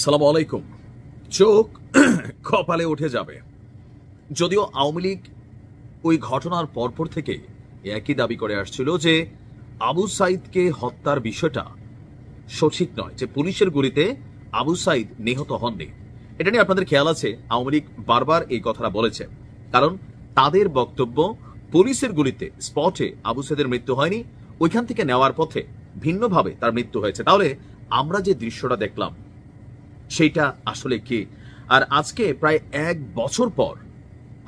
সালাম আলাইকুম। চোখ কপালে উঠে যাবে। যদিও আওয়ামী লীগ ওই ঘটনার পরপর থেকে একই দাবি করে আসছিল যে আবু সাইদকে হত্যার বিষয়টা সঠিক নয়, যে পুলিশের গুলিতে আবু সাইদ নিহত হননি। এটা নিয়ে আপনাদের খেয়াল আছে, আওয়ামী লীগ বারবার এই কথাটা বলেছে, কারণ তাদের বক্তব্য পুলিশের গুলিতে স্পটে আবু সাইদের মৃত্যু হয়নি, ওইখান থেকে নেওয়ার পথে ভিন্নভাবে তার মৃত্যু হয়েছে। তাহলে আমরা যে দৃশ্যটা দেখলাম সেইটা আসলে কি? আর আজকে প্রায় 1 বছর পর,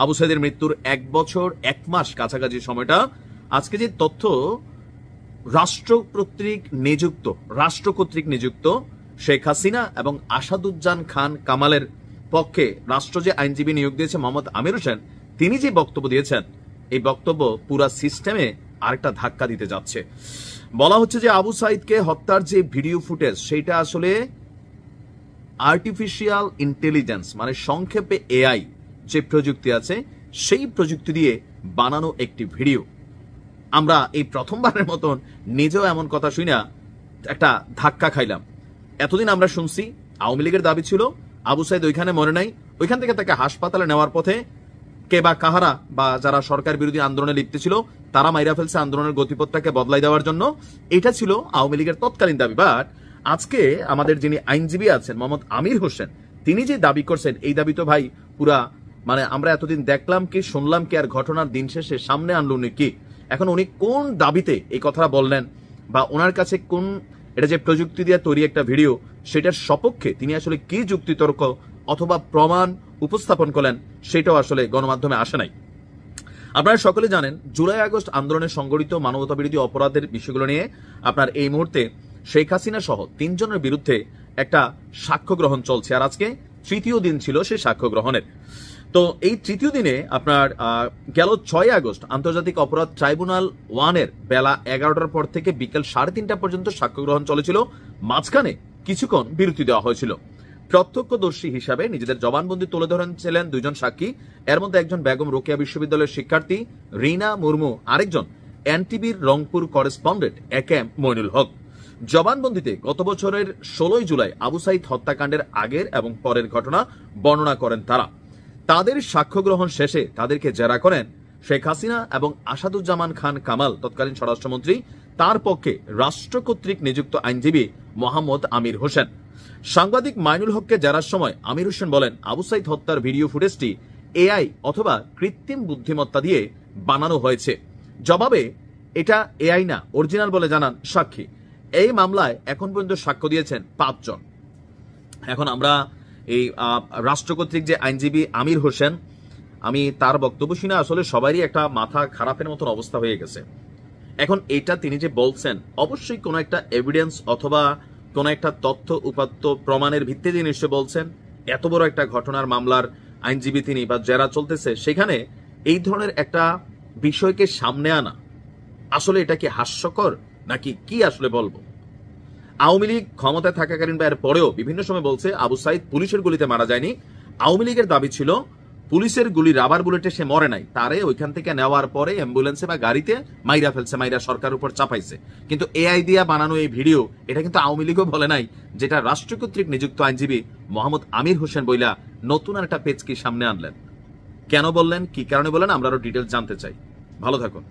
আবু সাইদের মৃত্যুর 1 বছর 1 মাস কাছাকাছি সময়টা, আজকে যে তথ্য রাষ্ট্র কর্তৃক নিযুক্ত শেখ হাসিনা এবং আসাদুজ্জামান খান কামালের পক্ষে রাষ্ট্র যে আইনজীবী নিয়োগ দিয়েছে মোহাম্মদ আমির হোসেন, তিনি যে বক্তব্য দিয়েছেন, এই বক্তব্য পুরা সিস্টেমে আরেকটা ধাক্কা দিতে যাচ্ছে। বলা হচ্ছে যে আবু সাইদকে হত্যার যে ভিডিও ফুটেজ, সেইটা আসলে আর্টিফিশিয়াল ইন্টেলিজেন্স মানে সংক্ষেপে এআই যে প্রযুক্তি আছে, সেই প্রযুক্তি দিয়ে বানানো একটি ভিডিও। আমরা এই প্রথমবারের মতন নিজেও এমন কথা শুনে একটা ধাক্কা খাইলাম। এতদিন আমরা শুনছি আওয়ামী লীগের দাবি ছিল আবু সাইদ ওইখানে মরে নাই, ওইখান থেকে তাকে হাসপাতালে নেওয়ার পথে কে বা কাহারা বা যারা সরকার বিরোধী আন্দোলনে লিপ্ত ছিল তারা মাইরা ফেলছে আন্দোলনের গতিপথটাকে বদলাই দেওয়ার জন্য। এটা ছিল আওয়ামী লীগের তৎকালীন দাবি। বাট আজকে আমাদের যিনি আইনজীবী আছেন মোহাম্মদ আমির হোসেন, তিনি যে দাবি করছেন, এই দাবি তো ভাই পুরা মানে আমরা এতদিন দেখলাম কি শুনলাম কি, আর ঘটনার দিন শেষে সামনে আনলো উনি কি? এখন উনি কোন দাবিতে এই কথাটা বললেন, বা ওনার কাছে কোন, এটা যে প্রযুক্তি দিয়ে তৈরি একটা ভিডিও, সেটার সপক্ষে তিনি আসলে কি যুক্তিতর্ক অথবা প্রমাণ উপস্থাপন করলেন, সেটাও আসলে গণমাধ্যমে আসে নাই। আপনারা সকলে জানেন জুলাই আগস্ট আন্দোলনে সংগঠিত মানবতা বিরোধী অপরাধের বিষয়গুলো নিয়ে আপনার এই মুহূর্তে শেখ হাসিনা সহ 3 জনের বিরুদ্ধে একটা সাক্ষ্য গ্রহণ চলছে, আর আজকে 3য় দিন ছিল সেই সাক্ষ্য গ্রহণের। তো এই 3য় দিনে আপনার গেল 6 আগস্ট আন্তর্জাতিক অপরাধ ট্রাইব্যুনাল 1-এর বেলা 11টার পর থেকে বিকেল 3:30টা পর্যন্ত সাক্ষ্য গ্রহণ চলেছিল। মাঝখানে কিছুক্ষণ বিরতি দেওয়া হয়েছিল। প্রত্যক্ষদর্শী হিসাবে নিজেদের জবানবন্দি তুলে ধরেছিলেন 2 জন সাক্ষী। এর মধ্যে একজন বেগম রোকেয়া বিশ্ববিদ্যালয়ের শিক্ষার্থী রিনা মুর্মু, আরেকজন এনটিভির রংপুর করেসপন্ডেন্ট একেএম মইনুল হক। জবানবন্দিতে গত বছরের 16 জুলাই আবু সাইদ হত্যাকাণ্ডের আগের এবং পরের ঘটনা বর্ণনা করেন তারা। তাদের সাক্ষ্য গ্রহণ শেষে তাদেরকে জেরা করেন শেখ হাসিনা এবং আসাদুজ্জামান খান কামাল, তৎকালীন স্বরাষ্ট্রমন্ত্রী, তার পক্ষে রাষ্ট্র কর্তৃক নিযুক্ত আইনজীবী মোহাম্মদ আমির হোসেন। সাংবাদিক মাইনুল হককে জেরার সময় আমির হোসেন বলেন, আবু সাইদ হত্যার ভিডিও ফুটেজটি এআই অথবা কৃত্রিম বুদ্ধিমত্তা দিয়ে বানানো হয়েছে। জবাবে এটা এআই না, অরিজিনাল বলে জানান সাক্ষী। এই মামলায় এখন পর্যন্ত সাক্ষ্য দিয়েছেন 5 জন। এখন আমরা এই রাষ্ট্র কর্তৃক যে আইনজীবী আমির হোসেন, আমি তার বক্তব্য শুনে আসলে সবারই একটা মাথা খারাপের মতন অবস্থা হয়ে গেছে। এখন এটা তিনি যে বলছেন, অবশ্যই কোনো একটা এভিডেন্স অথবা কোন একটা তথ্য উপাত্ত প্রমাণের ভিত্তিতে নিশ্চয় বলছেন। এত বড় একটা ঘটনার মামলার আইনজীবী তিনি, বা জেরা চলতেছে, সেখানে এই ধরনের একটা বিষয়কে সামনে আনা আসলে এটা কি হাস্যকর নাকি কি আসলে বলবো? আওয়ামী লীগ ক্ষমতায় থাকাকালীন বা এর পরেও বিভিন্ন সময় বলছে আবু সাইদ পুলিশের গুলিতে মারা যায়নি। আওয়ামী লীগের দাবি ছিল পুলিশের গুলি রাবার বুলেটে সে মরে নাই, তারে ওইখান থেকে নেওয়ার পরে অ্যাম্বুলেন্সে বা গাড়িতে মাইরা ফেলছে, মাইরা সরকার উপর চাপাইছে। কিন্তু এআই দিয়া বানানো এই ভিডিও, এটা কিন্তু আওয়ামী লীগও বলে নাই, যেটা রাষ্ট্র কর্তৃক নিযুক্ত আইনজীবী মোহাম্মদ আমির হোসেন বইলা নতুন একটা পেজ কি সামনে আনলেন। কেন বললেন, কি কারণে বললেন, আমরা আরো ডিটেলস জানতে চাই। ভালো থাকুন।